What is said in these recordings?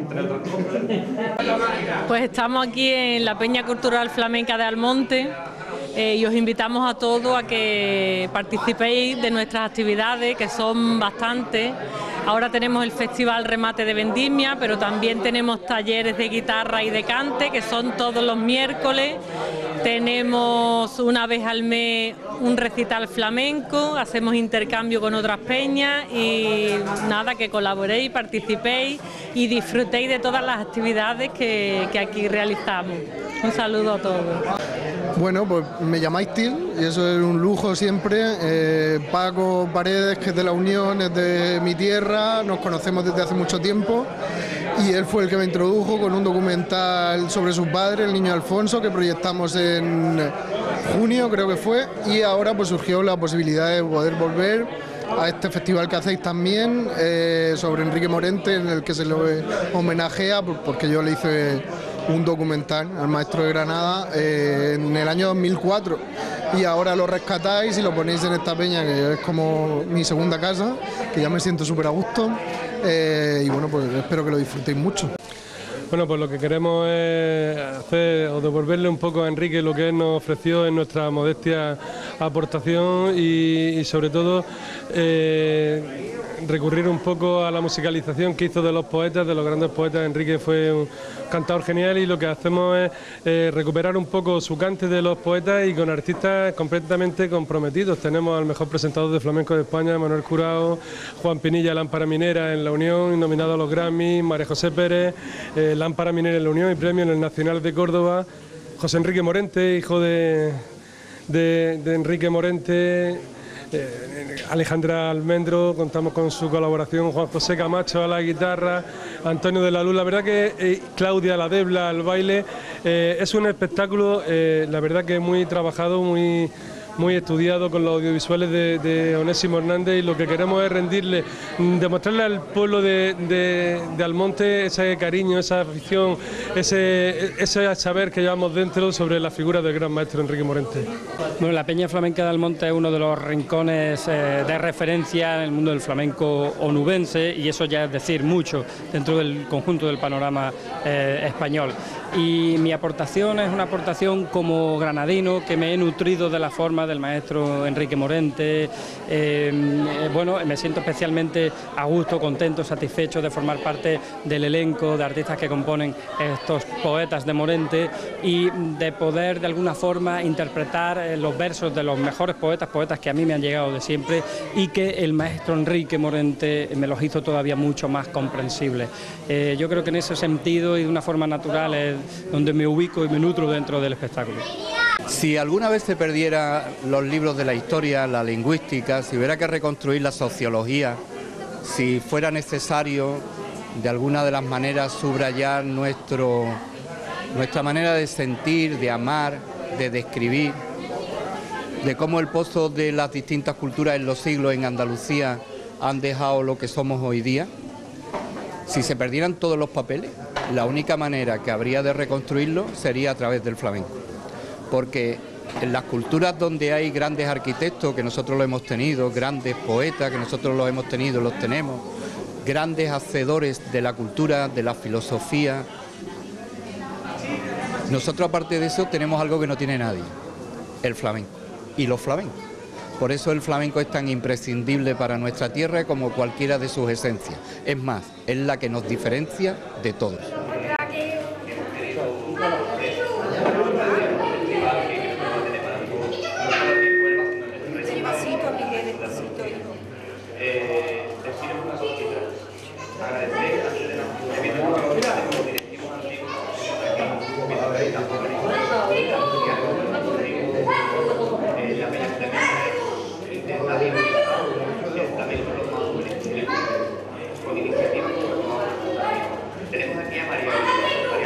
entre otras cosas. Pues estamos aquí en la Peña Cultural Flamenca de Almonte y os invitamos a todos a que participéis de nuestras actividades, que son bastantes. Ahora tenemos el Festival Remate de Vendimia, pero también tenemos talleres de guitarra y de cante, que son todos los miércoles. Tenemos una vez al mes un recital flamenco, hacemos intercambio con otras peñas y nada, que colaboréis, participéis y disfrutéis de todas las actividades que aquí realizamos. Un saludo a todos. Bueno, pues me llamáis Til y eso es un lujo siempre. Paco Paredes, que es de la Unión, es de mi tierra, nos conocemos desde hace mucho tiempo y él fue el que me introdujo con un documental sobre su padre, el niño Alfonso, que proyectamos en junio, creo que fue, y ahora pues surgió la posibilidad de poder volver a este festival que hacéis también sobre Enrique Morente, en el que se lo homenajea porque yo le hice un documental al maestro de Granada en el año 2004 y ahora lo rescatáis y lo ponéis en esta peña, que es como mi segunda casa, que ya me siento súper a gusto y bueno, pues espero que lo disfrutéis mucho. Bueno, pues lo que queremos es hacer o devolverle un poco a Enrique lo que él nos ofreció en nuestra modestia aportación y sobre todo recurrir un poco a la musicalización que hizo de los poetas, de los grandes poetas. Enrique fue un cantador genial y lo que hacemos es recuperar un poco su cante de los poetas y con artistas completamente comprometidos. Tenemos al mejor presentador de flamenco de España, Manuel Curao, Juan Pinilla, Lámpara Minera en la Unión, nominado a los Grammy, María José Pérez, Lámpara Minera en la Unión y premio en el Nacional de Córdoba, José Enrique Morente, hijo de Enrique Morente, Alejandra Almendro, contamos con su colaboración, Juan José Camacho a la guitarra, Antonio de la Luz, la verdad que Claudia La Debla al baile, es un espectáculo, la verdad que muy trabajado, muy estudiado con los audiovisuales de Onésimo Hernández, y lo que queremos es rendirle, demostrarle al pueblo de Almonte ese cariño, esa afición, ese saber que llevamos dentro sobre la figura del gran maestro Enrique Morente. Bueno, la Peña Flamenca de Almonte es uno de los rincones de referencia en el mundo del flamenco onubense, y eso ya es decir mucho dentro del conjunto del panorama español. Y mi aportación es una aportación como granadino, que me he nutrido de la forma del maestro Enrique Morente. Bueno, me siento especialmente a gusto, contento, satisfecho de formar parte del elenco de artistas que componen estos poetas de Morente y de poder de alguna forma interpretar los versos de los mejores poetas que a mí me han llegado de siempre y que el maestro Enrique Morente me los hizo todavía mucho más comprensibles. Yo creo que en ese sentido y de una forma natural es donde me ubico y me nutro dentro del espectáculo. Si alguna vez se perdiera los libros de la historia, la lingüística, si hubiera que reconstruir la sociología, si fuera necesario de alguna de las maneras subrayar nuestra manera de sentir, de amar, de describir, de cómo el pozo de las distintas culturas en los siglos en Andalucía han dejado lo que somos hoy día, si se perdieran todos los papeles, la única manera que habría de reconstruirlo sería a través del flamenco. Porque en las culturas donde hay grandes arquitectos, que nosotros lo hemos tenido, grandes poetas, que nosotros los hemos tenido, los tenemos, grandes hacedores de la cultura, de la filosofía, nosotros aparte de eso tenemos algo que no tiene nadie, el flamenco y los flamencos. Por eso el flamenco es tan imprescindible para nuestra tierra como cualquiera de sus esencias. Es más, es la que nos diferencia de todos. Tenemos aquí a María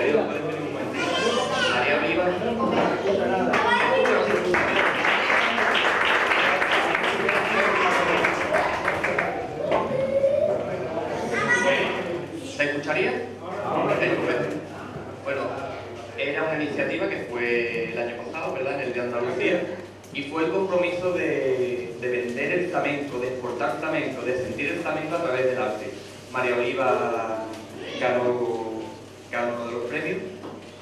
Oliva. María Oliva. ¿Se escucharía? Bueno, era una iniciativa que fue el año pasado, ¿verdad?, en el de Andalucía, y fue el compromiso de vender el flamenco, de exportar flamenco, de sentir el flamenco a través del arte. María Oliva ganó cada uno de los premios.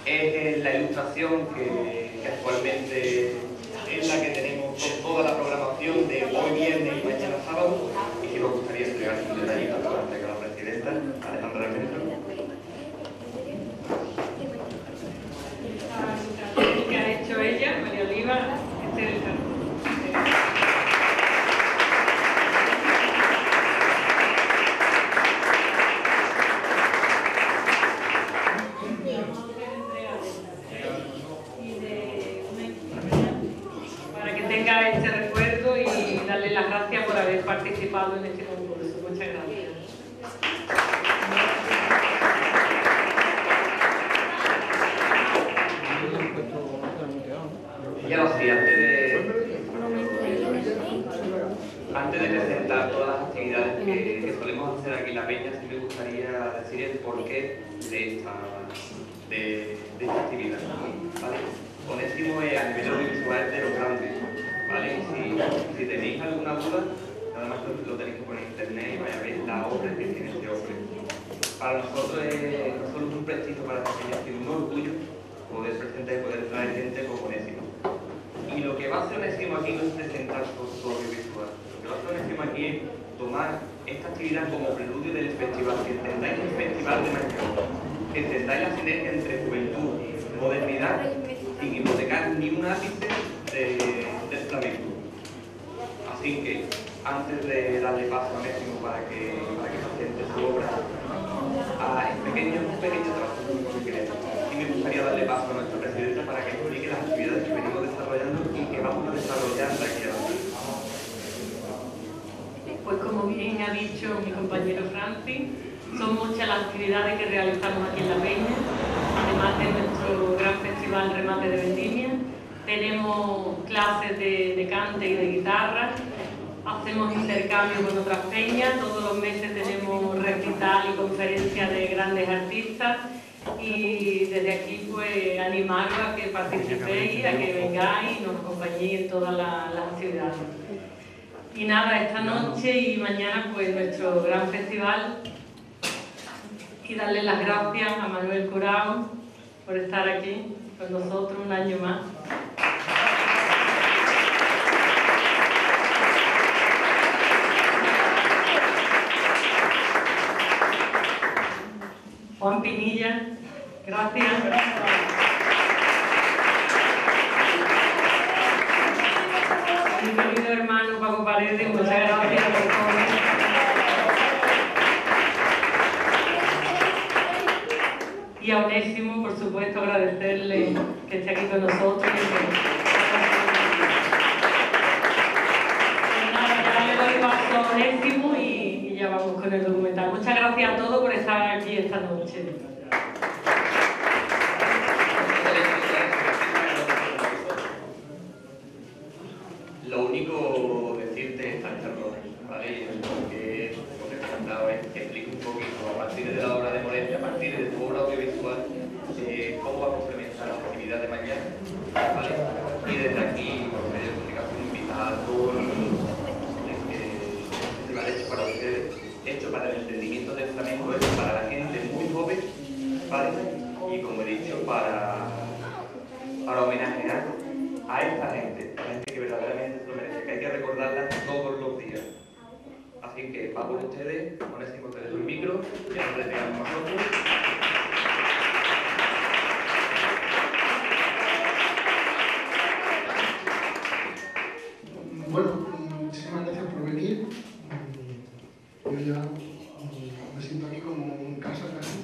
Es la ilustración que actualmente es la que tenemos con toda la programación de hoy viernes y mañana sábado, y si nos gustaría entregar un detallito para la entrega a la presidenta, Alejandra Almendro. Que ha hecho ella, María Oliva, este es el cartón. Para que tenga este recuerdo y darle las gracias por haber participado en este concurso. Muchas gracias. Y ahora sí, antes de presentar todas las actividades que solemos hacer aquí en La Peña, sí me gustaría decir el porqué de esta actividad, ¿vale? Onésimo es a nivel audiovisual de los grandes, ¿vale? Si tenéis alguna duda, nada más lo tenéis que poner en internet y vais a ver la obra que tiene este hombre. Para nosotros no solo es un prestigio para La Peña, sino un orgullo poder presentar y poder traer gente como Onésimo. Y lo que va a hacer Onésimo aquí no es presentar su audiovisual. Lo que va a hacer Onésimo aquí es tomar esta actividad como preludio del festival, que entendáis el festival de Mañana, que entendáis la sinergia entre juventud, modernidad, sin hipotecar ni un ápice del flamenco. Así que, antes de darle paso a Onésimo para que presente su obra, un pequeño trabajo que queremos. Y me gustaría darle paso a nuestra presidenta para que explique las actividades que venimos desarrollando y que vamos a desarrollar de aquí a adelante. Pues como bien ha dicho mi compañero Francis, son muchas las actividades que realizamos aquí en La Peña, además de nuestro gran festival Remate de Vendimia. Tenemos clases de cante y de guitarra, hacemos intercambio con otras peñas, todos los meses tenemos recital y conferencias de grandes artistas, y desde aquí pues animaros a que participéis, a que vengáis y nos acompañéis en todas las actividades. Y nada, esta noche y mañana pues nuestro gran festival, y darle las gracias a Manuel Curao por estar aquí con nosotros un año más. Juan Pinilla, gracias. Mi querido hermano Paco Paredes, muchas gracias por todo. Y a Onésimo, por supuesto, agradecerle que esté aquí con nosotros. Ya le doy paso a Onésimo y ya vamos con el documental. Muchas gracias a todos por estar aquí esta noche. Lo único decirte es ¿vale? Porque lo que he comentado es que explique un poquito a partir de la obra de Moretti, a partir de tu obra audiovisual, cómo va a complementar la actividad de mañana, ¿vale? Y desde aquí, por medio de comunicación, invitar a todo el mundo que va hecho para ustedes, hecho para el entendimiento del flamenco, hecho para la gente muy joven, ¿vale? Y como he dicho, para homenajear a esta gente, la gente que verdaderamente se lo merece, que hay que recordarla todos los días. Así que va por ustedes, Onésimo, te dejo el micro, ya nos retiramos nosotros. Bueno, muchísimas gracias por venir. Yo ya me siento aquí como en casa casi.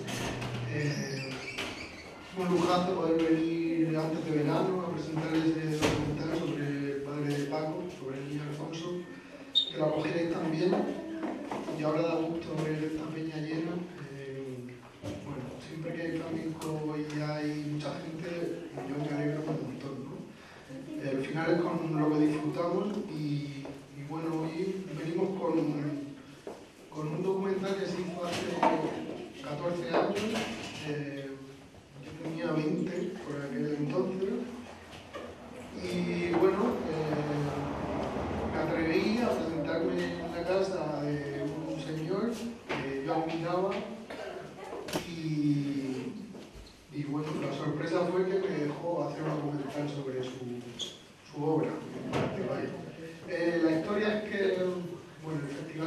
Un lujazo poder venir antes de verano a presentar ese documental sobre el padre de Paco, sobre el niño Alfonso, que lo acogierais también. Y ahora da gusto ver esta peña llena. Bueno, siempre que hay flamenco y hay mucha gente, yo me alegro un montón, ¿no? Al final es con lo que disfrutamos y bueno, hoy venimos con un documental que se hizo hace 14 años. Yo tenía 20 por aquel entonces y bueno, me atreví a presentarme en la casa de un señor que yo admiraba y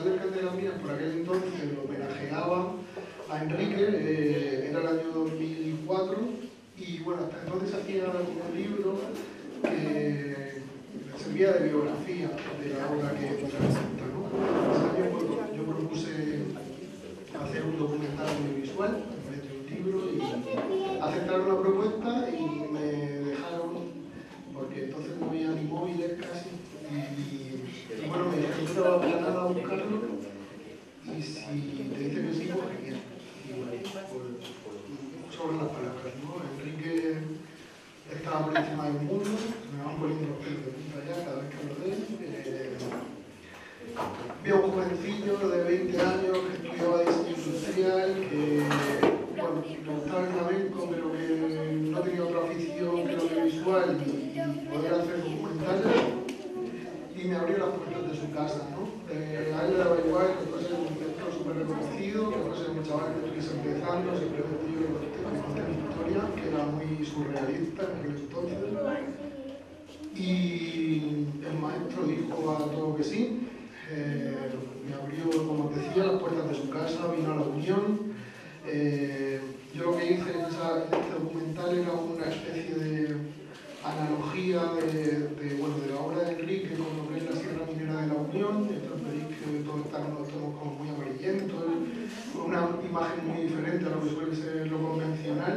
Festival del Candela por aquel entonces lo homenajeaba a Enrique, era el año 2004, y bueno, hasta entonces hacía un libro que servía de biografía de la obra que presenta, ¿no? Ese año yo propuse hacer un documental audiovisual en vez de un libro y aceptaron la propuesta y me dejaron, porque entonces no había ni móviles casi, y bueno, me dijeron que estaba planeado a buscarlo y si te dice que sí, pues genial. Y bueno, pues, sobre las palabras, ¿no? Enrique estaba por encima del mundo, me van poniendo los pelos de punta ya cada vez que lo ven. Vi a un jovencillo de 20 años que estudiaba diseño industrial, que bueno, le gustaba el flamenco, pero que no tenía otra afición que lo audiovisual y poder hacer documentales, y me abrió las puertas de su casa, ¿no? A él le daba igual que fuese un director súper reconocido, que fuese un chaval que estuviese empezando, simplemente yo le conté mi historia, que era muy surrealista en aquel entonces, y el maestro dijo a todo que sí. Me abrió, como decía, las puertas de su casa, vino a la unión. Yo lo que hice en este documental era una especie de analogía de la obra de Enrique con lo que es la Sierra Minera de la Unión. Estos veréis que todos estamos como muy amarillentos, con una imagen muy diferente a lo que suele ser lo convencional.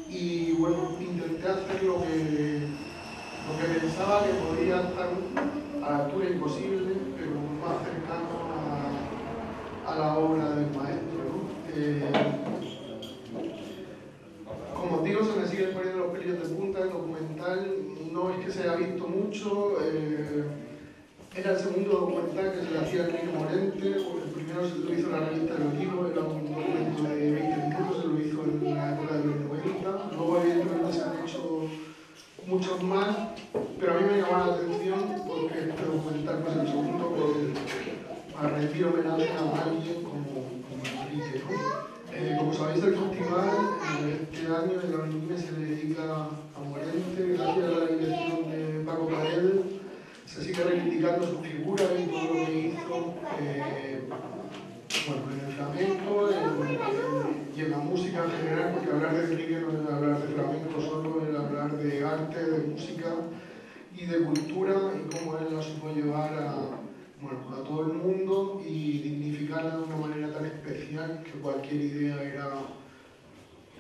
Y bueno, intenté hacer lo que pensaba que podía estar a la altura imposible, pero más cercano a la obra del maestro, ¿no? Como os digo, se me siguen poniendo los pelillos de punta. El documental no es que se haya visto mucho, era el segundo documental que se le hacía a Enrique Morente. El primero se lo hizo la revista El Olivo, era un documento de 20 minutos, se lo hizo en la época de los 90. Luego evidentemente se han hecho muchos más, pero a mí me llamaba la atención porque este documental fue el segundo para rendir homenaje a alguien como Enrique, ¿no? Como sabéis, el festival este año en la Argentina se le dedica a Morente, gracias a la dirección de Paco Paredes. Se sigue reivindicando su figura y todo lo que hizo en el flamenco y en la música en general, porque hablar de Enrique no es hablar de flamenco solo, es hablar de arte, de música y de cultura, y cómo él la supo llevar a todo el mundo y dignificarla de una manera tan especial que cualquier idea era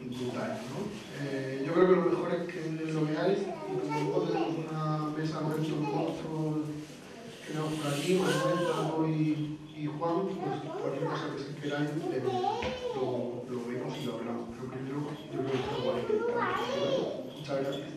brutal, ¿no? Yo creo que lo mejor es que lo veáis, y como tenemos una mesa con estos monstruos que tenemos por aquí, Manuel, Paco y Juan, pues cualquier cosa que queráis lo vemos y lo hablamos. Pero primero yo creo que está guay. Muchas gracias.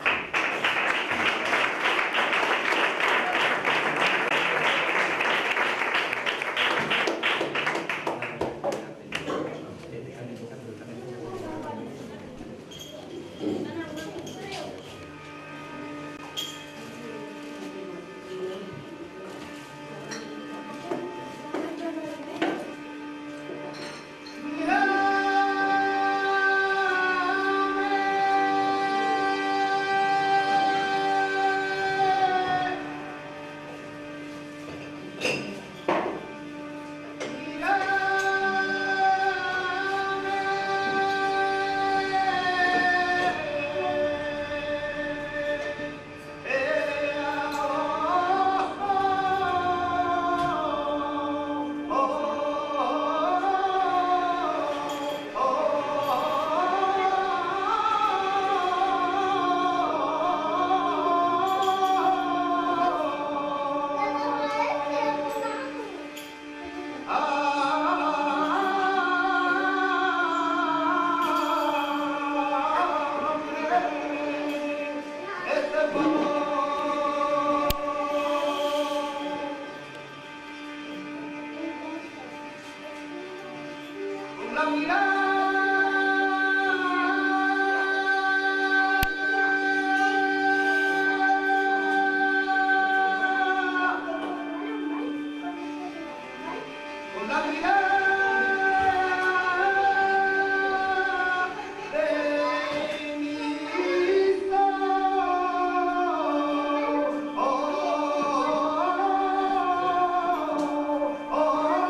Oh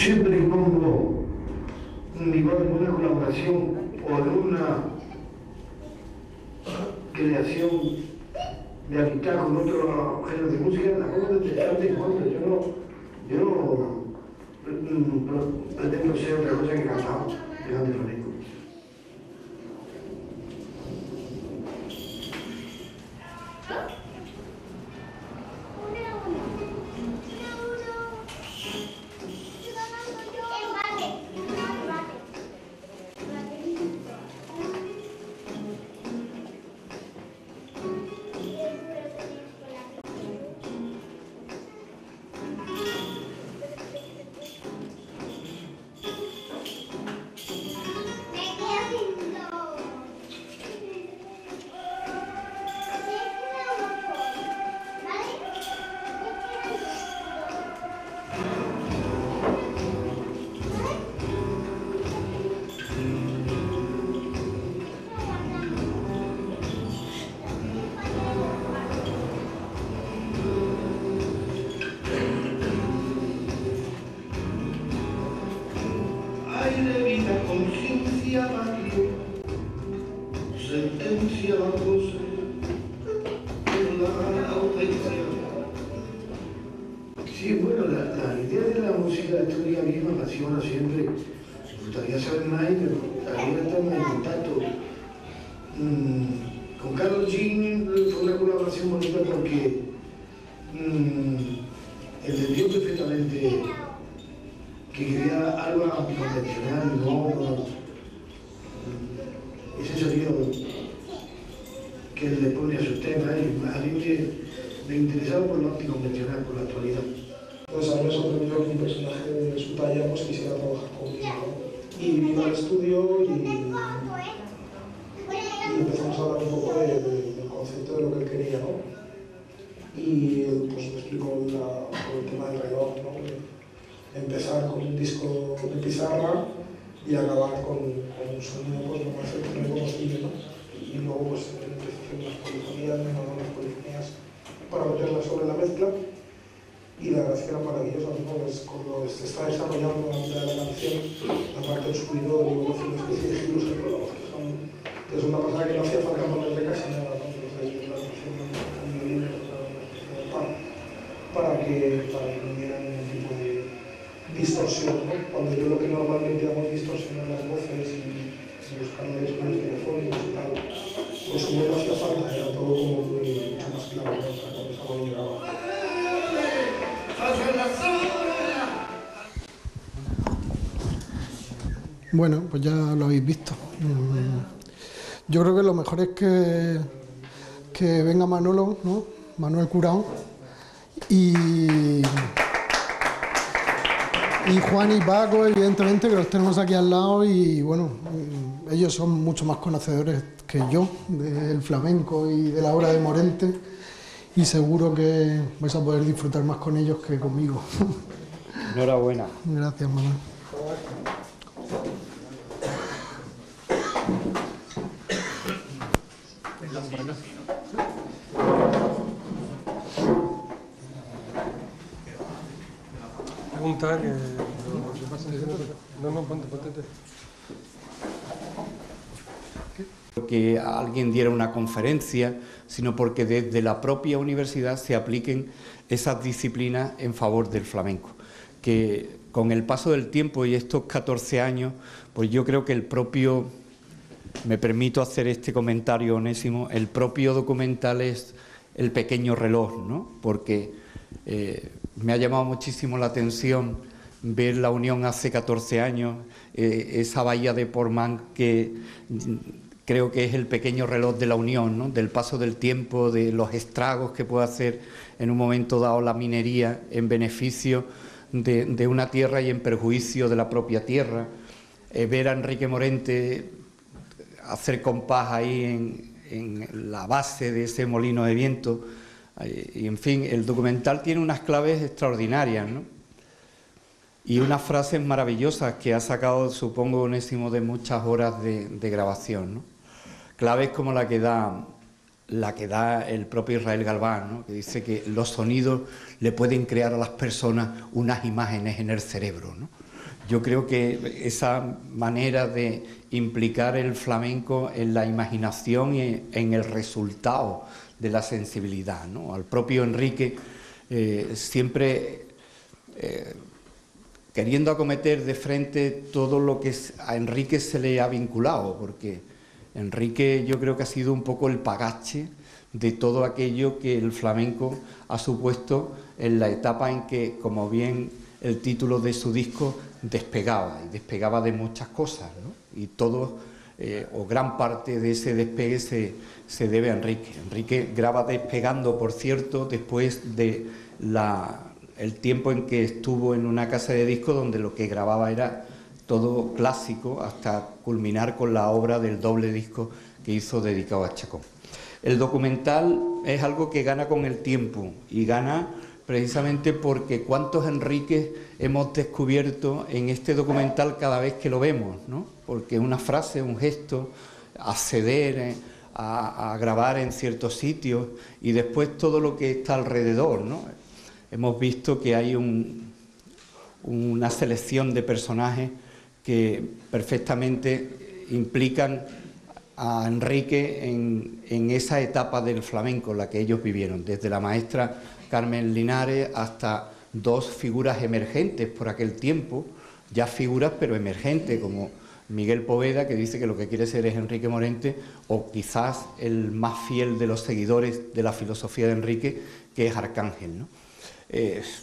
siempre que pongo mi voz en una colaboración o en una creación de amistad con otro género de música, la pongo desde antes en contra. Yo no pretendo ser otra cosa que cantado de cante flamenco. Sí, bueno, la idea de la música electrónica a mí me apasiona siempre. Me gustaría saber más, pero también estamos en contacto. Con Carlos Jean fue una colaboración bonita porque entendió perfectamente que quería algo anticonvencional, ¿no? Ese sonido que él le pone a sus temas, y a mí me interesaba por lo anticonvencional, por la actualidad. Entonces a mí me sorprendió que un personaje de su talla pues quisiera trabajar conmigo, ¿no? Y vino al estudio y empezamos a hablar un poco del concepto de lo que él quería, ¿no? Y él pues me explicó el tema del reloj, ¿no? Empezar con un disco de pizarra y acabar con un sonido pues, lo más electrónico posible, ¿no? Y luego pues empecé a hacer unas polifonías, unas polifonías para meterlas sobre la mezcla. Y la verdad es que era maravilloso, ¿no? Pues cuando se está desarrollando la mitad de la canción, la parte del subidor y luego una especie de giros que es una pasada que no hacía falta ponerle casi nada, ¿no? Entonces ahí la canción con violín para que no hubiera ningún tipo de distorsión, ¿no? Cuando yo lo que normalmente hago es distorsionar las voces y buscar los telefónicos y tal, pues como no hacía falta, era todo como mucho más claro, ¿no? Cuando esa voz llegaba. Bueno, pues ya lo habéis visto. Yo creo que lo mejor es que venga Manolo, ¿no? Manuel Curao, y Juan y Paco, evidentemente, que los tenemos aquí al lado, y bueno, ellos son mucho más conocedores que yo del flamenco y de la obra de Morente, y seguro que vais a poder disfrutar más con ellos que conmigo. Enhorabuena. Gracias, Manuel. Pregunta que... No, ponte. Que alguien diera una conferencia, sino porque desde la propia universidad se apliquen esas disciplinas en favor del flamenco. Que con el paso del tiempo y estos 14 años, pues yo creo que el propio, me permito hacer este comentario, Onésimo, el propio documental es el pequeño reloj, ¿no? Porque me ha llamado muchísimo la atención ver la unión hace 14 años, esa bahía de Portmán que creo que es el pequeño reloj de la unión, ¿no? Del paso del tiempo, de los estragos que puede hacer en un momento dado la minería en beneficio de una tierra y en perjuicio de la propia tierra. Ver a Enrique Morente hacer compás ahí en la base de ese molino de viento, y en fin, el documental tiene unas claves extraordinarias, ¿no? Y unas frases maravillosas que ha sacado, supongo, Onésimo, de muchas horas de grabación, ¿no? Claves como la que da el propio Israel Galván, ¿no? Que dice que los sonidos le pueden crear a las personas unas imágenes en el cerebro, ¿no? yo creo que esa manera de implicar el flamenco en la imaginación y en el resultado de la sensibilidad, ¿no? Al propio Enrique siempre queriendo acometer de frente todo lo que a Enrique se le ha vinculado, porque Enrique yo creo que ha sido un poco el pagache de todo aquello que el flamenco ha supuesto en la etapa en que, como bien el título de su disco, despegaba, y despegaba de muchas cosas, ¿no? Y todo, o gran parte de ese despegue se debe a Enrique. Enrique graba despegando, por cierto, después de el tiempo en que estuvo en una casa de discos donde lo que grababa era todo clásico, hasta culminar con la obra del doble disco que hizo dedicado a Chacón. El documental es algo que gana con el tiempo, y gana precisamente porque cuántos Enriques hemos descubierto en este documental cada vez que lo vemos, ¿no? Porque una frase, un gesto, acceder a grabar en ciertos sitios, y después todo lo que está alrededor, ¿no? Hemos visto que hay una selección de personajes que perfectamente implican a Enrique en esa etapa del flamenco en la que ellos vivieron, desde la maestra Carmen Linares hasta dos figuras emergentes por aquel tiempo, ya figuras pero emergentes, como Miguel Poveda, que dice que lo que quiere ser es Enrique Morente, o quizás el más fiel de los seguidores de la filosofía de Enrique, que es Arcángel, ¿no?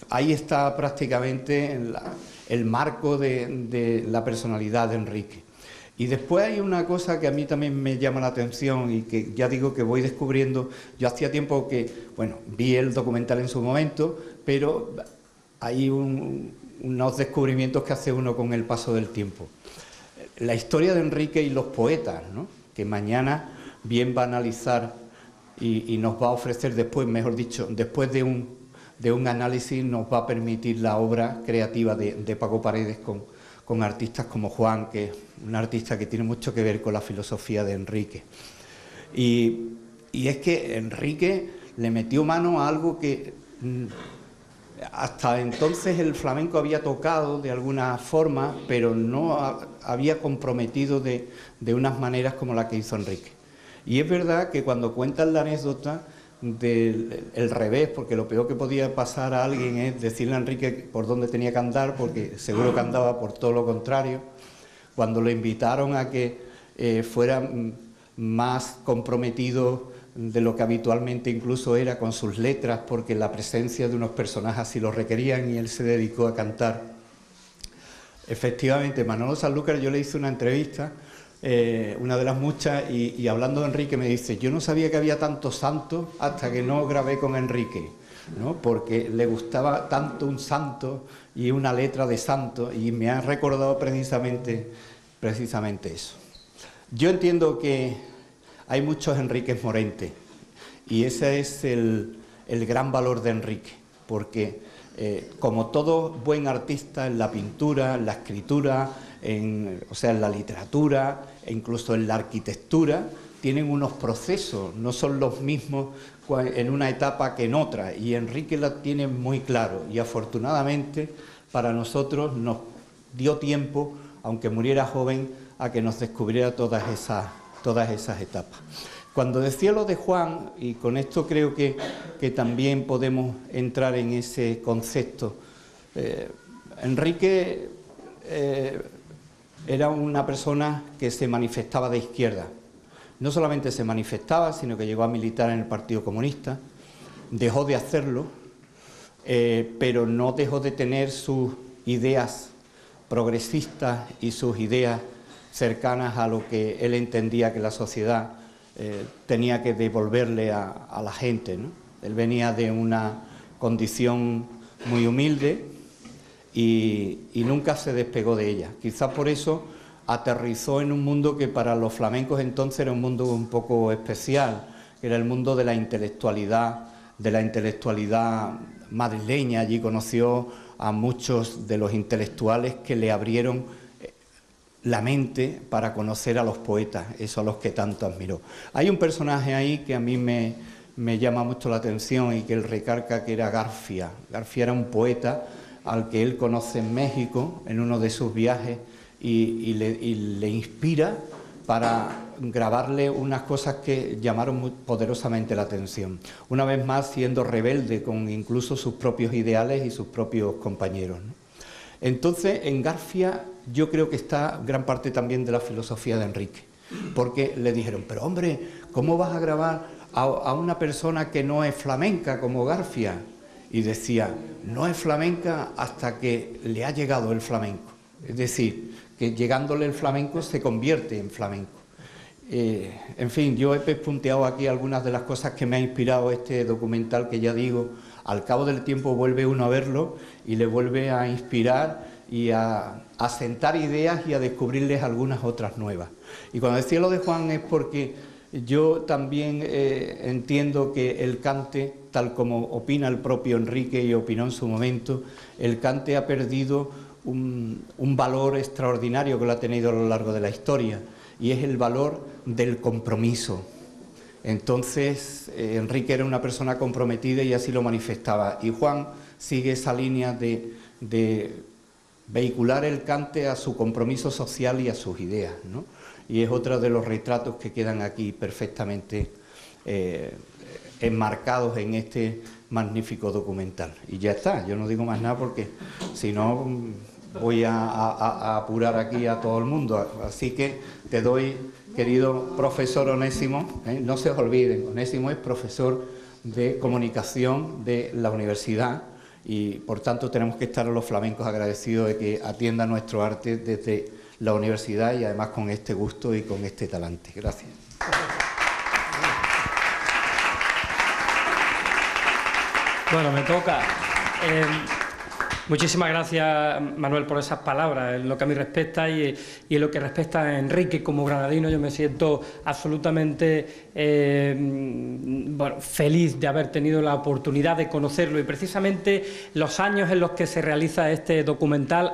Ahí está prácticamente el marco de la personalidad de Enrique. Y después hay una cosa que a mí también me llama la atención y que ya digo que voy descubriendo. Yo hacía tiempo que, bueno, vi el documental en su momento, pero hay unos descubrimientos que hace uno con el paso del tiempo. La historia de Enrique y los poetas, ¿no? Que mañana bien va a analizar y nos va a ofrecer después, mejor dicho, después de un análisis nos va a permitir la obra creativa de Paco Paredes con artistas como Juan, que es un artista que tiene mucho que ver con la filosofía de Enrique. Y es que Enrique le metió mano a algo que hasta entonces el flamenco había tocado de alguna forma, pero no había comprometido de unas maneras como la que hizo Enrique. Y es verdad que cuando cuentan la anécdota del revés, porque lo peor que podía pasar a alguien es decirle a Enrique por dónde tenía que andar, porque seguro que andaba por todo lo contrario. Cuando lo invitaron a que fuera más comprometido de lo que habitualmente incluso era con sus letras, porque la presencia de unos personajes así lo requerían, y él se dedicó a cantar. Efectivamente, Manolo Sanlúcar, yo le hice una entrevista, una de las muchas, y hablando de Enrique me dice: yo no sabía que había tantos santos hasta que no grabé con Enrique, ¿no? Porque le gustaba tanto un santo y una letra de santo, y me ha recordado precisamente eso. Yo entiendo que hay muchos Enriques Morente, y ese es el gran valor de Enrique, porque como todo buen artista, en la pintura, en la escritura, en la literatura e incluso en la arquitectura, tienen unos procesos, no son los mismos en una etapa que en otra, y Enrique la tiene muy claro, y afortunadamente para nosotros nos dio tiempo, aunque muriera joven, a que nos descubriera todas esas etapas. Cuando decía lo de Juan, y con esto creo que también podemos entrar en ese concepto, Enrique era una persona que se manifestaba de izquierda. No solamente se manifestaba, sino que llegó a militar en el Partido Comunista, dejó de hacerlo, pero no dejó de tener sus ideas progresistas y sus ideas cercanas a lo que él entendía que la sociedad tenía que devolverle a la gente, ¿no? Él venía de una condición muy humilde y nunca se despegó de ella. Quizás por eso aterrizó en un mundo que para los flamencos entonces era un mundo un poco especial, que era el mundo de la intelectualidad madrileña. Allí conoció a muchos de los intelectuales que le abrieron la mente para conocer a los poetas, eso a los que tanto admiró. Hay un personaje ahí que a mí me llama mucho la atención y que él recarga, que era Garfia. Garfia era un poeta al que él conoce en México en uno de sus viajes y le inspira para grabarle unas cosas que llamaron muy poderosamente la atención. Una vez más siendo rebelde con incluso sus propios ideales y sus propios compañeros, ¿no? Entonces, en Garfia yo creo que está gran parte también de la filosofía de Enrique, porque le dijeron, pero hombre, ¿cómo vas a grabar a una persona que no es flamenca como Garfia? Y decía, no es flamenca hasta que le ha llegado el flamenco. Es decir, que llegándole el flamenco se convierte en flamenco. En fin, yo he pespunteado aquí algunas de las cosas que me ha inspirado este documental, que ya digo, al cabo del tiempo vuelve uno a verlo y le vuelve a inspirar y a sentar ideas y a descubrirles algunas otras nuevas. Y cuando decía lo de Juan es porque yo también entiendo que el cante, tal como opina el propio Enrique y opinó en su momento, el cante ha perdido un valor extraordinario que lo ha tenido a lo largo de la historia, y es el valor del compromiso. Entonces, Enrique era una persona comprometida y así lo manifestaba, y Juan sigue esa línea de vehicular el cante a su compromiso social y a sus ideas, ¿no? Y es otro de los retratos que quedan aquí perfectamente enmarcados en este magnífico documental. Y ya está, yo no digo más nada porque si no voy a apurar aquí a todo el mundo. Así que te doy, querido profesor Onésimo, no se os olviden, Onésimo es profesor de comunicación de la universidad y por tanto tenemos que estar a los flamencos agradecidos de que atienda nuestro arte desde la universidad y además con este gusto y con este talante. Gracias. Bueno, me toca. Muchísimas gracias, Manuel, por esas palabras. En lo que a mí respecta y en lo que respecta a Enrique como granadino, yo me siento absolutamente feliz de haber tenido la oportunidad de conocerlo, y precisamente los años en los que se realiza este documental.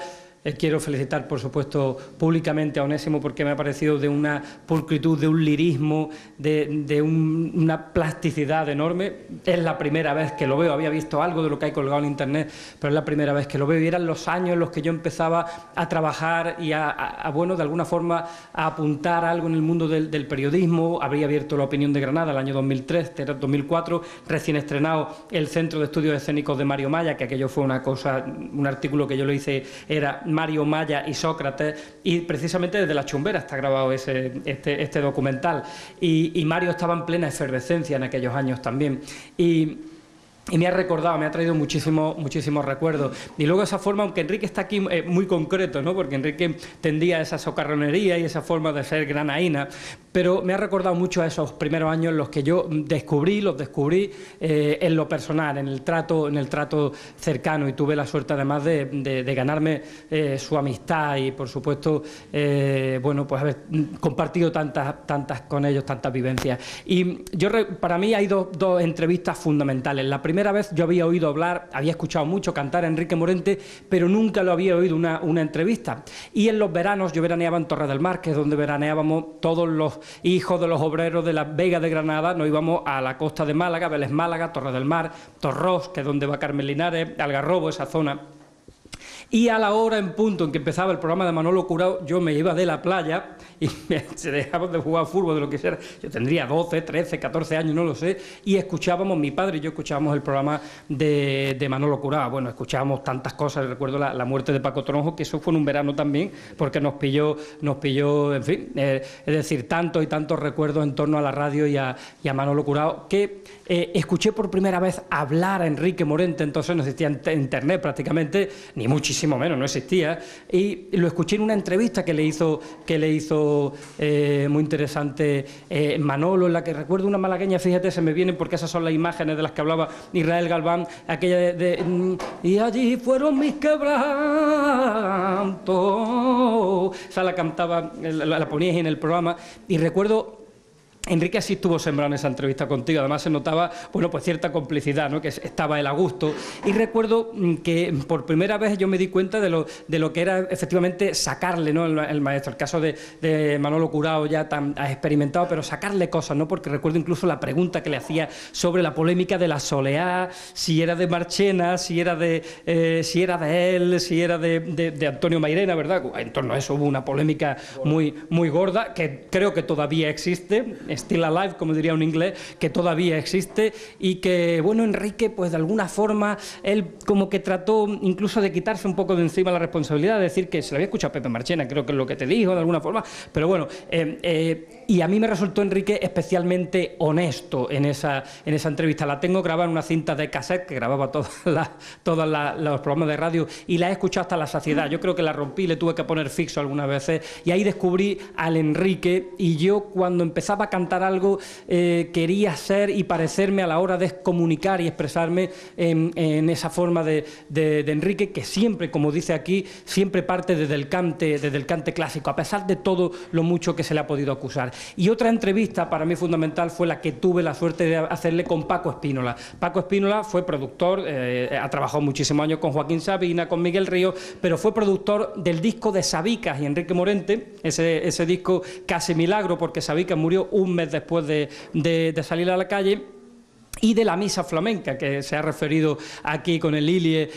Quiero felicitar, por supuesto, públicamente a Onésimo, porque me ha parecido de una pulcritud, de un lirismo, de una plasticidad enorme. Es la primera vez que lo veo, había visto algo de lo que hay colgado en Internet, pero es la primera vez que lo veo, y eran los años en los que yo empezaba a trabajar y bueno, de alguna forma a apuntar algo en el mundo del periodismo. Habría abierto La Opinión de Granada el año 2003, 2004, recién estrenado el Centro de Estudios Escénicos de Mario Maya, que aquello fue una cosa, un artículo que yo le hice, era Mario Maya y Sócrates, y precisamente desde La Chumbera está grabado este documental, y Mario estaba en plena efervescencia en aquellos años también, y me ha recordado, me ha traído muchísimos recuerdos. Y luego esa forma, aunque Enrique está aquí muy concreto, ¿no? Porque Enrique tendía a esa socarronería y esa forma de ser granaína, pero me ha recordado mucho a esos primeros años en los que yo los descubrí en lo personal, en el trato cercano, y tuve la suerte además de ganarme su amistad y, por supuesto, bueno, pues haber compartido tantas con ellos, tantas vivencias. Y para mí hay dos entrevistas fundamentales. La primera vez yo había oído hablar, había escuchado mucho cantar a Enrique Morente, pero nunca lo había oído una entrevista. Y en los veranos yo veraneaba en Torre del Mar, que es donde veraneábamos todos los hijos de los obreros de la Vega de Granada. Nos íbamos a la costa de Málaga, Vélez Málaga, Torre del Mar, Torrós, que es donde va Carmen Linares, Algarrobo, esa zona. Y a la hora en punto en que empezaba el programa de Manolo Curao, yo me iba de la playa y se dejábamos de jugar fútbol, de lo que sea. Yo tendría 12, 13, 14 años, no lo sé, y escuchábamos, mi padre y yo escuchábamos el programa de Manolo Curao. Bueno, escuchábamos tantas cosas. Recuerdo la muerte de Paco Tronjo, que eso fue en un verano también, porque nos pilló, en fin, es decir, tantos y tantos recuerdos en torno a la radio y a Manolo Curao, que escuché por primera vez hablar a Enrique Morente. Entonces no existía internet prácticamente, ni muchísimo menos, no existía, y lo escuché en una entrevista que le hizo muy interesante Manolo, en la que recuerdo una malagueña, fíjate, se me vienen porque esas son las imágenes de las que hablaba Israel Galván, aquella y allí fueron mis quebrantos, esa la cantaba, la poníais en el programa, y recuerdo Enrique así estuvo sembrado en esa entrevista contigo, además se notaba, bueno, pues cierta complicidad, ¿no? Que estaba él a gusto, y recuerdo que por primera vez yo me di cuenta de lo que era efectivamente sacarle, ¿no? el maestro, el caso de Manolo Curao ya tan experimentado, pero sacarle cosas, ¿no? Porque recuerdo incluso la pregunta que le hacía sobre la polémica de la soleá, si era de Marchena, si era de él, si era de Antonio Mairena, ¿verdad? En torno a eso hubo una polémica muy gorda, que creo que todavía existe, still alive, como diría un inglés, que todavía existe, y que, bueno, Enrique, pues de alguna forma, él como que trató incluso de quitarse un poco de encima la responsabilidad, de decir que se le había escuchado a Pepe Marchena, creo que es lo que te dijo, de alguna forma, pero bueno, y a mí me resultó Enrique especialmente honesto en esa entrevista. La tengo grabada en una cinta de cassette, que grababa todos los programas de radio, y la he escuchado hasta la saciedad. Yo creo que la rompí, le tuve que poner fixo algunas veces, y ahí descubrí al Enrique, y yo cuando empezaba a cantar algo quería ser y parecerme a la hora de comunicar y expresarme en esa forma de Enrique, que siempre, como dice aquí, siempre parte desde el cante clásico, a pesar de todo lo mucho que se le ha podido acusar. Y otra entrevista para mí fundamental fue la que tuve la suerte de hacerle con Paco Espínola. Paco Espínola fue productor, ha trabajado muchísimos años con Joaquín Sabina, con Miguel Ríos, pero fue productor del disco de Sabicas y Enrique Morente, ese disco Casi Milagro, porque Sabicas murió un mes después de salir a la calle, y de la misa flamenca, que se ha referido aquí con el Ilie,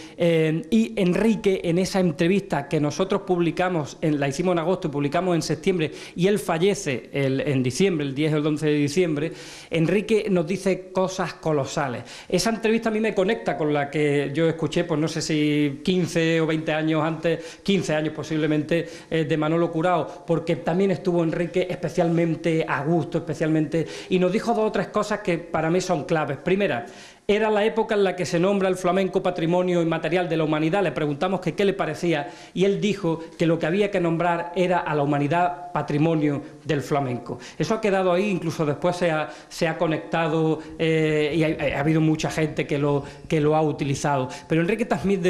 y Enrique, en esa entrevista que nosotros publicamos, la hicimos en agosto y publicamos en septiembre, y él fallece en diciembre, el 10 o el 11 de diciembre, Enrique nos dice cosas colosales. Esa entrevista a mí me conecta con la que yo escuché, pues no sé si 15 o 20 años antes, 15 años posiblemente, de Manolo Curao, porque también estuvo Enrique especialmente a gusto, especialmente, y nos dijo dos o tres cosas que para mí son claves. Primera, era la época en la que se nombra el flamenco patrimonio inmaterial de la humanidad. Le preguntamos que qué le parecía y él dijo que lo que había que nombrar era a la humanidad patrimonio del flamenco. Eso ha quedado ahí, incluso después se ha conectado y ha habido mucha gente que lo ha utilizado. Pero Enrique también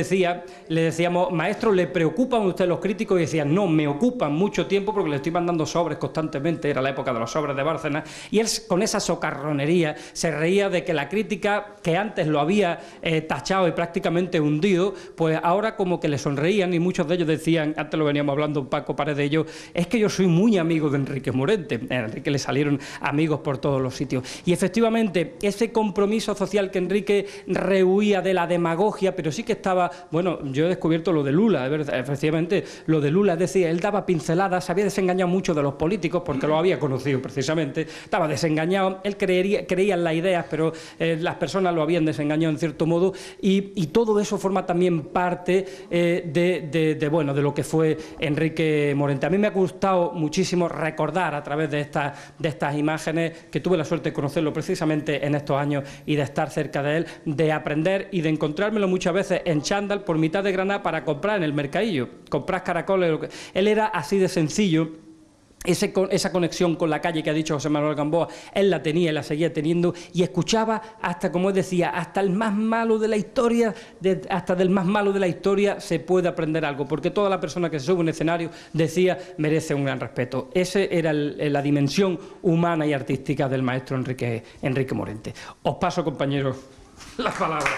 le decíamos, maestro, ¿le preocupan a usted los críticos? Y decían, no, me ocupan mucho tiempo porque le estoy mandando sobres constantemente, era la época de los sobres de Bárcenas, y él con esa socarronería se reía de que la crítica, que antes lo había tachado y prácticamente hundido, pues ahora como que le sonreían, y muchos de ellos decían, antes lo veníamos hablando Paco Paredes de ellos, es que yo soy muy amigo de Enrique Morente. A Enrique le salieron amigos por todos los sitios. Y efectivamente, ese compromiso social que Enrique rehuía de la demagogia, pero sí que estaba, bueno, yo he descubierto lo de Lula, efectivamente, lo de Lula, es decir, él daba pinceladas, se había desengañado mucho de los políticos porque lo había conocido precisamente, estaba desengañado, él creía en las ideas, pero las personas lo habían desengañado en cierto modo, y todo eso forma también parte de lo que fue Enrique Morente. A mí me ha gustado muchísimo recordar a través de estas imágenes, que tuve la suerte de conocerlo precisamente en estos años y de estar cerca de él, de aprender y de encontrármelo muchas veces en chándal por mitad de Granada para comprar en el mercadillo, comprar caracoles. Él era así de sencillo. Esa conexión con la calle que ha dicho José Manuel Gamboa, él la tenía y la seguía teniendo, y escuchaba hasta, como él decía, hasta el más malo de la historia, hasta del más malo de la historia se puede aprender algo, porque toda la persona que se sube a un escenario, decía, merece un gran respeto. Esa era la dimensión humana y artística del maestro Enrique Morente. Os paso, compañeros, la palabra.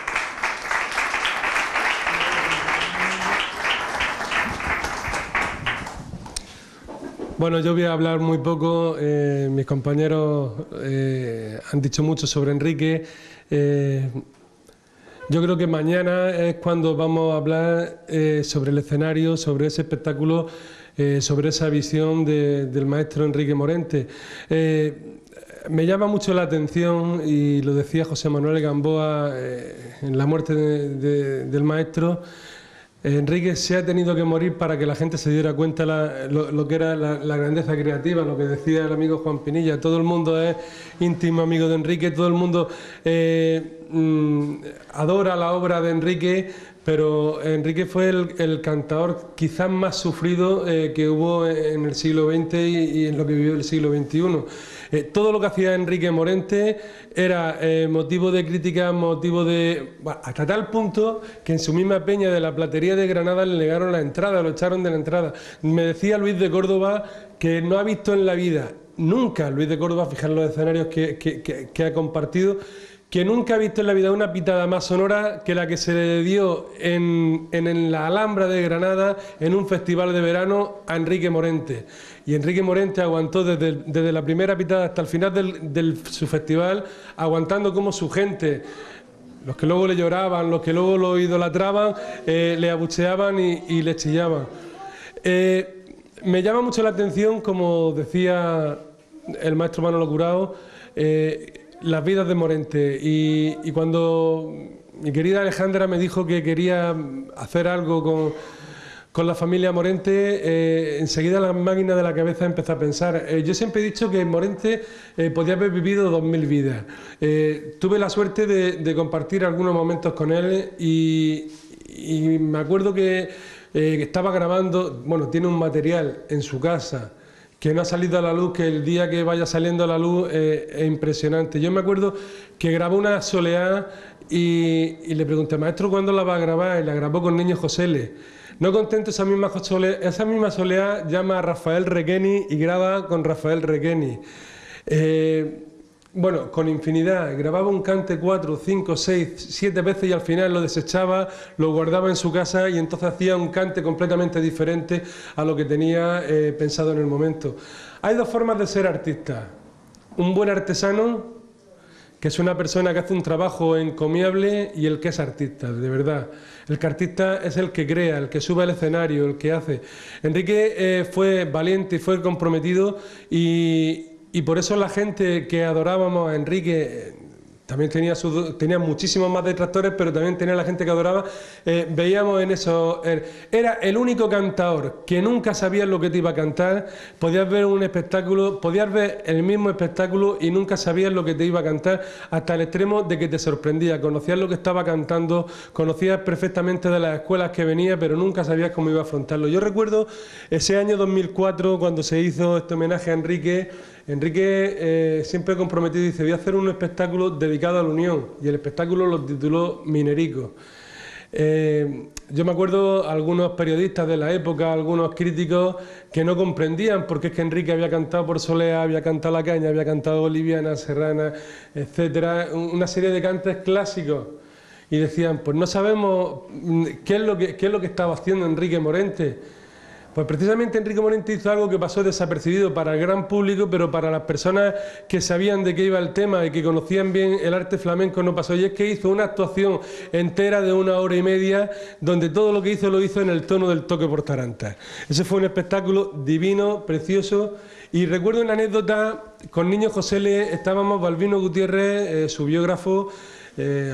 Bueno, yo voy a hablar muy poco, mis compañeros han dicho mucho sobre Enrique. Yo creo que mañana es cuando vamos a hablar sobre el escenario, sobre ese espectáculo, sobre esa visión del maestro Enrique Morente. Me llama mucho la atención, y lo decía José Manuel Gamboa en la muerte del maestro, Enrique se ha tenido que morir para que la gente se diera cuenta lo que era la grandeza creativa, lo que decía el amigo Juan Pinilla. Todo el mundo es íntimo amigo de Enrique, todo el mundo adora la obra de Enrique, pero Enrique fue el cantador quizás más sufrido que hubo en el siglo XX y en lo que vivió el siglo XXI. Todo lo que hacía Enrique Morente era motivo de crítica, motivo de... hasta tal punto que en su misma peña de la Platería de Granada le negaron la entrada, lo echaron de la entrada. Me decía Luis de Córdoba que no ha visto en la vida nunca, Luis de Córdoba, fijar los escenarios que ha compartido, que nunca ha visto en la vida una pitada más sonora que la que se le dio en la Alhambra de Granada en un festival de verano a Enrique Morente. Y Enrique Morente aguantó desde la primera pitada hasta el final de su festival, aguantando como su gente, los que luego le lloraban, los que luego lo idolatraban, le abucheaban y le chillaban. Me llama mucho la atención, como decía el maestro Manolo Curao, las vidas de Morente, y cuando mi querida Alejandra me dijo que quería hacer algo con la familia Morente, enseguida la máquina de la cabeza empezó a pensar. Yo siempre he dicho que Morente podía haber vivido 2000 vidas. Tuve la suerte de compartir algunos momentos con él y me acuerdo que estaba grabando, bueno, tiene un material en su casa que no ha salido a la luz, que el día que vaya saliendo a la luz es impresionante. Yo me acuerdo que grabó una soleá y le pregunté, maestro, ¿cuándo la va a grabar? Y la grabó con Niño Josele. No contento, esa misma soleá llama a Rafael Requeni y graba con Rafael Requeni. Bueno, con infinidad, grababa un cante 4, 5, 6, 7 veces y al final lo desechaba, lo guardaba en su casa y entonces hacía un cante completamente diferente a lo que tenía pensado en el momento. Hay dos formas de ser artista. Un buen artesano, que es una persona que hace un trabajo encomiable, y el que es artista, de verdad. El que artista es el que crea, el que sube al escenario, el que hace. Enrique fue valiente y fue comprometido y por eso la gente que adorábamos a Enrique también tenía muchísimos más detractores, pero también tenía la gente que adoraba. Veíamos en eso, era el único cantador que nunca sabías lo que te iba a cantar. Podías ver un espectáculo, podías ver el mismo espectáculo y nunca sabías lo que te iba a cantar, hasta el extremo de que te sorprendía. Conocías lo que estaba cantando, conocías perfectamente de las escuelas que venía, pero nunca sabías cómo iba a afrontarlo. Yo recuerdo ese año 2004, cuando se hizo este homenaje a Enrique. Enrique siempre comprometido dice, voy a hacer un espectáculo dedicado a la Unión, y el espectáculo lo tituló Minerico. Yo me acuerdo algunos periodistas de la época, algunos críticos que no comprendían porque es que Enrique había cantado por Soleá, había cantado La Caña, había cantado Boliviana, Serrana, etcétera, una serie de cantes clásicos, y decían, pues no sabemos qué es lo que estaba haciendo Enrique Morente. Pues precisamente Enrique Morente hizo algo que pasó desapercibido para el gran público, pero para las personas que sabían de qué iba el tema y que conocían bien el arte flamenco no pasó. Y es que hizo una actuación entera de 1 hora y media, donde todo lo que hizo lo hizo en el tono del toque por tarantas. Ese fue un espectáculo divino, precioso. Y recuerdo una anécdota, con Niño Josele estábamos Balbino Gutiérrez, su biógrafo,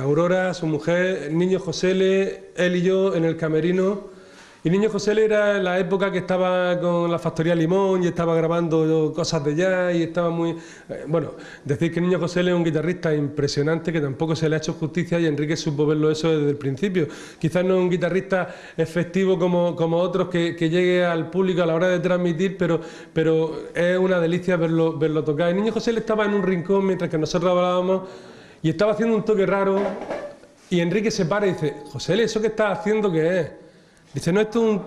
Aurora, su mujer, Niño Josele, él y yo en el camerino. Y Niño Josele era la época que estaba con la Factoría Limón y estaba grabando cosas de jazz y estaba muy... bueno, decir que Niño Josele es un guitarrista impresionante, que tampoco se le ha hecho justicia, y Enrique supo verlo eso desde el principio. Quizás no es un guitarrista efectivo como otros que llegue al público a la hora de transmitir, pero es una delicia verlo tocar. Y Niño Josele estaba en un rincón mientras que nosotros hablábamos y estaba haciendo un toque raro, y Enrique se para y dice, Josele, ¿eso que estás haciendo qué es? Dice, no, esto es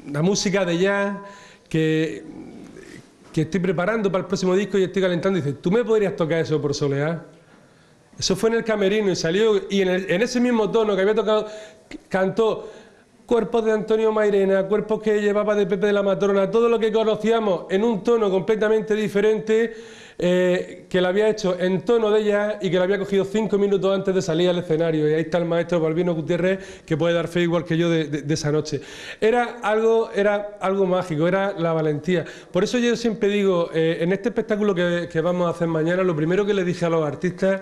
una música de jazz que estoy preparando para el próximo disco y estoy calentando. Dice, ¿tú me podrías tocar eso por Soleá? Eso fue en el camerino y salió, y en ese mismo tono que había tocado, cantó Cuerpos de Antonio Mairena, Cuerpos que llevaba de Pepe de la Matrona, todo lo que conocíamos en un tono completamente diferente, que lo había hecho en tono de jazz y que lo había cogido 5 minutos antes de salir al escenario. Y ahí está el maestro Balbino Gutiérrez, que puede dar fe igual que yo de esa noche. Era algo mágico, era la valentía. Por eso yo siempre digo, en este espectáculo que vamos a hacer mañana, lo primero que le dije a los artistas,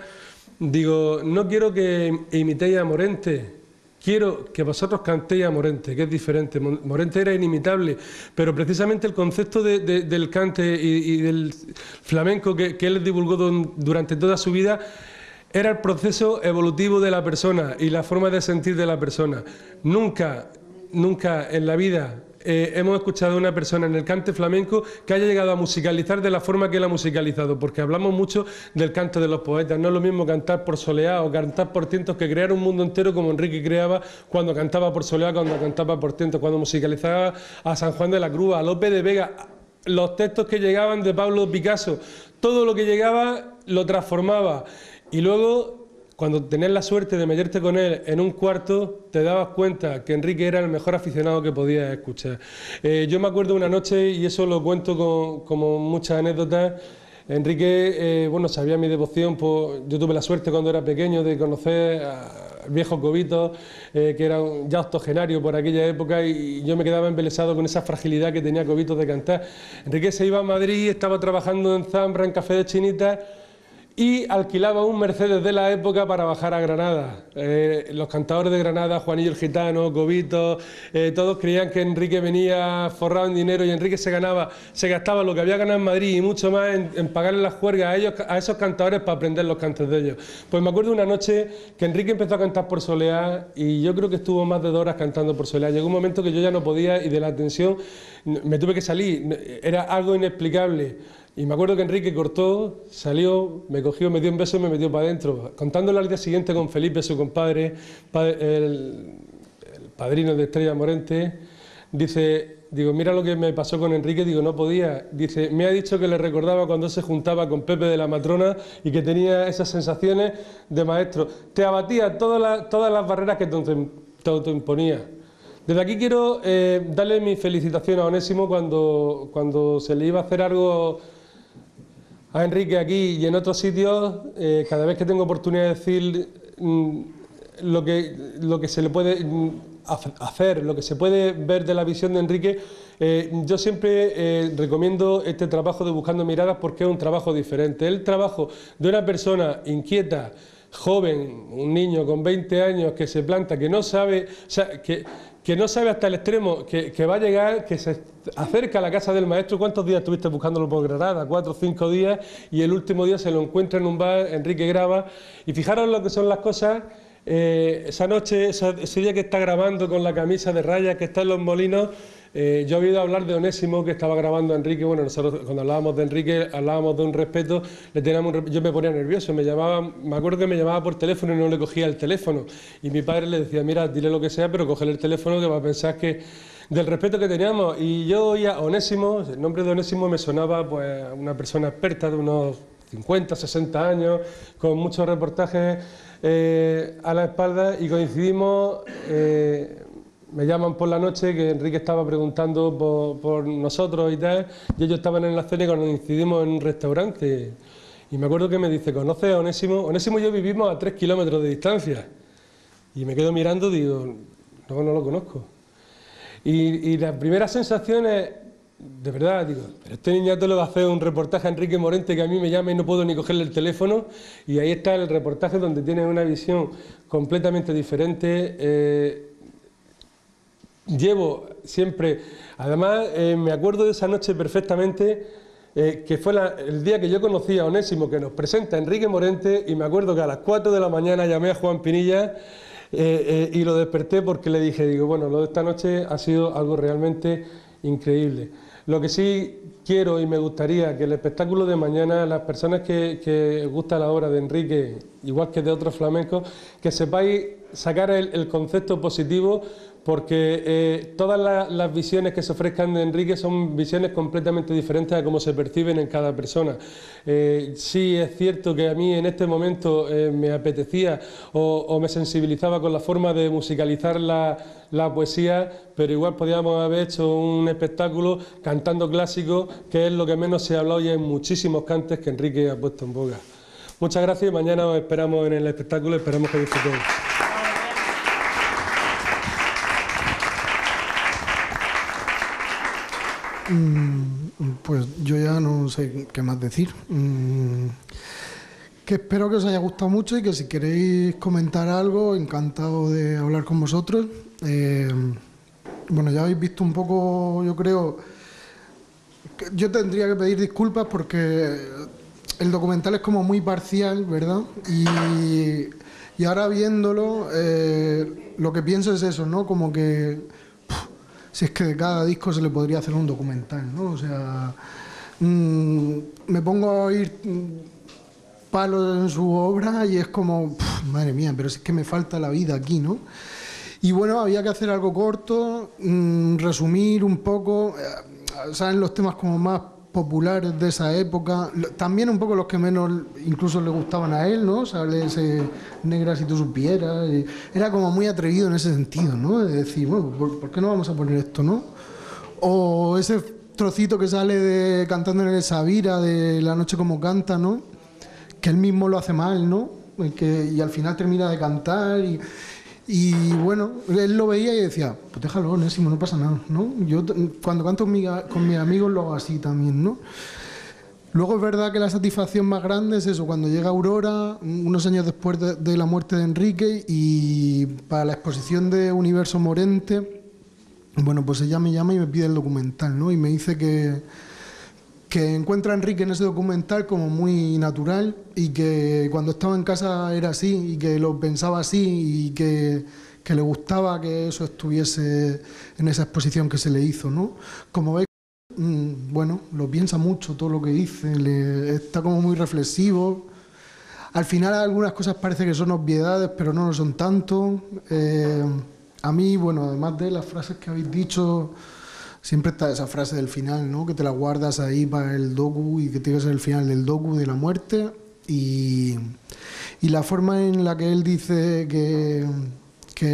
digo, no quiero que imitéis a Morente, quiero que vosotros cantéis a Morente, que es diferente. Morente era inimitable, pero precisamente el concepto del cante y del flamenco que él divulgó durante toda su vida era el proceso evolutivo de la persona y la forma de sentir de la persona. Nunca en la vida hemos escuchado a una persona en el cante flamenco que haya llegado a musicalizar de la forma que él ha musicalizado, porque hablamos mucho del canto de los poetas. No es lo mismo cantar por Soleá o cantar por Tientos que crear un mundo entero como Enrique creaba cuando cantaba por Soleá, cuando cantaba por Tientos, cuando musicalizaba a San Juan de la Cruz, a Lope de Vega, los textos que llegaban de Pablo Picasso, todo lo que llegaba lo transformaba. Y luego, cuando tenés la suerte de meterte con él en un cuarto, te dabas cuenta que Enrique era el mejor aficionado que podías escuchar. Yo me acuerdo una noche, y eso lo cuento como muchas anécdotas. Enrique, bueno, sabía mi devoción, pues yo tuve la suerte cuando era pequeño de conocer al viejo Cobito, que era ya octogenario por aquella época, y yo me quedaba embelesado con esa fragilidad que tenía Cobito de cantar. Enrique se iba a Madrid, estaba trabajando en Zambra, en Café de Chinita, y alquilaba un Mercedes de la época para bajar a Granada. Los cantadores de Granada, Juanillo el Gitano, Cobito, todos creían que Enrique venía forrado en dinero, y Enrique se gastaba lo que había ganado en Madrid y mucho más en pagarle las juergas a esos cantadores para aprender los cantos de ellos. Pues me acuerdo una noche que Enrique empezó a cantar por Soleá, y yo creo que estuvo más de 2 horas cantando por Soleá. Llegó un momento que yo ya no podía, y de la tensión me tuve que salir, era algo inexplicable. Y me acuerdo que Enrique cortó, salió, me cogió, me dio un beso y me metió para adentro. Contándolo al día siguiente con Felipe, su compadre, el padrino de Estrella Morente, digo, mira lo que me pasó con Enrique, digo, no podía. Dice, me ha dicho que le recordaba cuando se juntaba con Pepe de la Matrona y que tenía esas sensaciones de maestro. Te abatía todas las barreras que te autoimponía. Desde aquí quiero darle mi felicitación a Onésimo cuando se le iba a hacer algo a Enrique aquí y en otros sitios. Cada vez que tengo oportunidad de decir lo que se le puede hacer, lo que se puede ver de la visión de Enrique, yo siempre recomiendo este trabajo de Buscando Miradas, porque es un trabajo diferente. El trabajo de una persona inquieta, joven, un niño con 20 años que se planta, que no sabe, o sea, que no sabe hasta el extremo que va a llegar, que se acerca a la casa del maestro. ¿Cuántos días estuviste buscándolo por Granada? 4 o 5 días, y el último día se lo encuentra en un bar. Enrique graba, y fijaros lo que son las cosas. Esa noche, ese día que está grabando con la camisa de rayas, que está en Los Molinos, yo he oído hablar de Onésimo, que estaba grabando a Enrique. Bueno, nosotros cuando hablábamos de Enrique hablábamos de un respeto, yo me ponía nervioso, me acuerdo que me llamaba por teléfono y no le cogía el teléfono, y mi padre le decía, mira, dile lo que sea, pero cógele el teléfono, que va a pensar que del respeto que teníamos. Y yo oía Onésimo, el nombre de Onésimo me sonaba pues a una persona experta de unos 50, 60 años, con muchos reportajes a la espalda, y coincidimos. Me llaman por la noche que Enrique estaba preguntando por nosotros y tal, y ellos estaban en la cena y coincidimos en un restaurante. Y me acuerdo que me dice, ¿conoces a Onésimo? Onésimo y yo vivimos a 3 kilómetros de distancia. Y me quedo mirando, digo, no lo conozco. Y las primeras sensaciones, de verdad, digo, pero este niñato le va a hacer un reportaje a Enrique Morente, que a mí me llama y no puedo ni cogerle el teléfono. Y ahí está el reportaje, donde tiene una visión completamente diferente. Llevo siempre, además me acuerdo de esa noche perfectamente, que fue el día que yo conocí a Onésimo, que nos presenta Enrique Morente, y me acuerdo que a las 4 de la mañana llamé a Juan Pinilla y lo desperté, porque le dije, digo, bueno, lo de esta noche ha sido algo realmente increíble. Lo que sí quiero y me gustaría que el espectáculo de mañana, las personas que os gusta la obra de Enrique, igual que de otros flamencos, que sepáis sacar el concepto positivo, porque todas las visiones que se ofrezcan de Enrique son visiones completamente diferentes a cómo se perciben en cada persona. Sí es cierto que a mí en este momento me apetecía o me sensibilizaba con la forma de musicalizar la poesía, pero igual podríamos haber hecho un espectáculo cantando clásicos, que es lo que menos se ha hablado, y hay muchísimos cantes que Enrique ha puesto en boga. Muchas gracias, y mañana os esperamos en el espectáculo, esperamos que disfrutéis. Pues yo ya no sé qué más decir. Que espero que os haya gustado mucho, y que si queréis comentar algo, encantado de hablar con vosotros. Bueno, ya habéis visto un poco, yo creo, que yo tendría que pedir disculpas porque el documental es como muy parcial, ¿verdad? Y ahora viéndolo, lo que pienso es eso, ¿no? Como que si es que de cada disco se le podría hacer un documental, ¿no? O sea, me pongo a oír palos en su obra y es como, madre mía, pero es que me falta la vida aquí, ¿no? Y bueno, había que hacer algo corto, resumir un poco. salen los temas como más populares de esa época, también un poco los que menos incluso le gustaban a él, ¿no? Sale ese Negra si tú supieras, era como muy atrevido en ese sentido, ¿no? De decir, bueno, ¿por qué no vamos a poner esto, no? O ese trocito que sale de cantando en el Sabira de La noche como canta, ¿no? Que él mismo lo hace mal, ¿no? Y al final termina de cantar y bueno, él lo veía y decía, pues déjalo, Onésimo, no pasa nada, ¿no? Yo cuando canto con mis amigos lo hago así también, ¿no? Luego es verdad que la satisfacción más grande es eso, cuando llega Aurora, unos años después de la muerte de Enrique, y para la exposición de Universo Morente, bueno, pues ella me llama y me pide el documental, ¿no? Y me dice que encuentra a Enrique en ese documental como muy natural y que cuando estaba en casa era así y que lo pensaba así y que le gustaba que eso estuviese en esa exposición que se le hizo, ¿no? Como veis, bueno, lo piensa mucho todo lo que dice, está como muy reflexivo. Al final algunas cosas parece que son obviedades, pero no lo son tanto. A mí, bueno, además de las frases que habéis dicho, siempre está esa frase del final, ¿no? Que te la guardas ahí para el docu y que tiene que ser el final del docu de la muerte. Y la forma en la que él dice que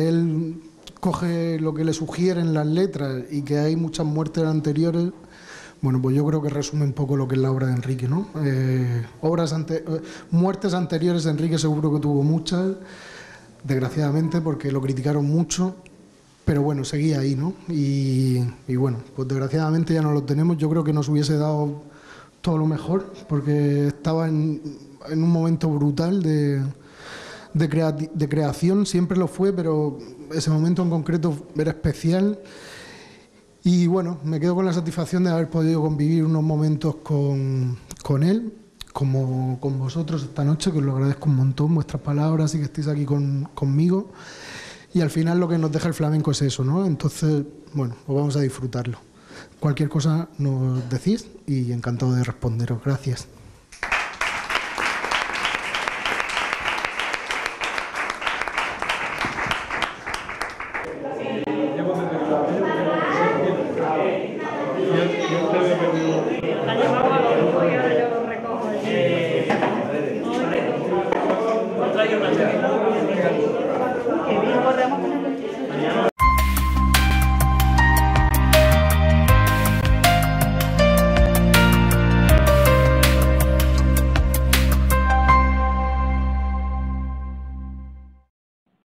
él coge lo que le sugieren las letras y que hay muchas muertes anteriores, bueno, pues yo creo que resume un poco lo que es la obra de Enrique, ¿no? Muertes anteriores de Enrique seguro que tuvo muchas, desgraciadamente, porque lo criticaron mucho. Pero bueno, seguía ahí, ¿no? Y bueno, pues desgraciadamente ya no lo tenemos. Yo creo que nos hubiese dado todo lo mejor, porque estaba en un momento brutal de creación, siempre lo fue, pero ese momento en concreto era especial. Y bueno, me quedo con la satisfacción de haber podido convivir unos momentos con él, como con vosotros esta noche, que os lo agradezco un montón, vuestras palabras y que estéis aquí conmigo. Y al final lo que nos deja el flamenco es eso, ¿no? Entonces, bueno, pues vamos a disfrutarlo. Cualquier cosa nos decís y encantado de responderos. Gracias. La llevamos a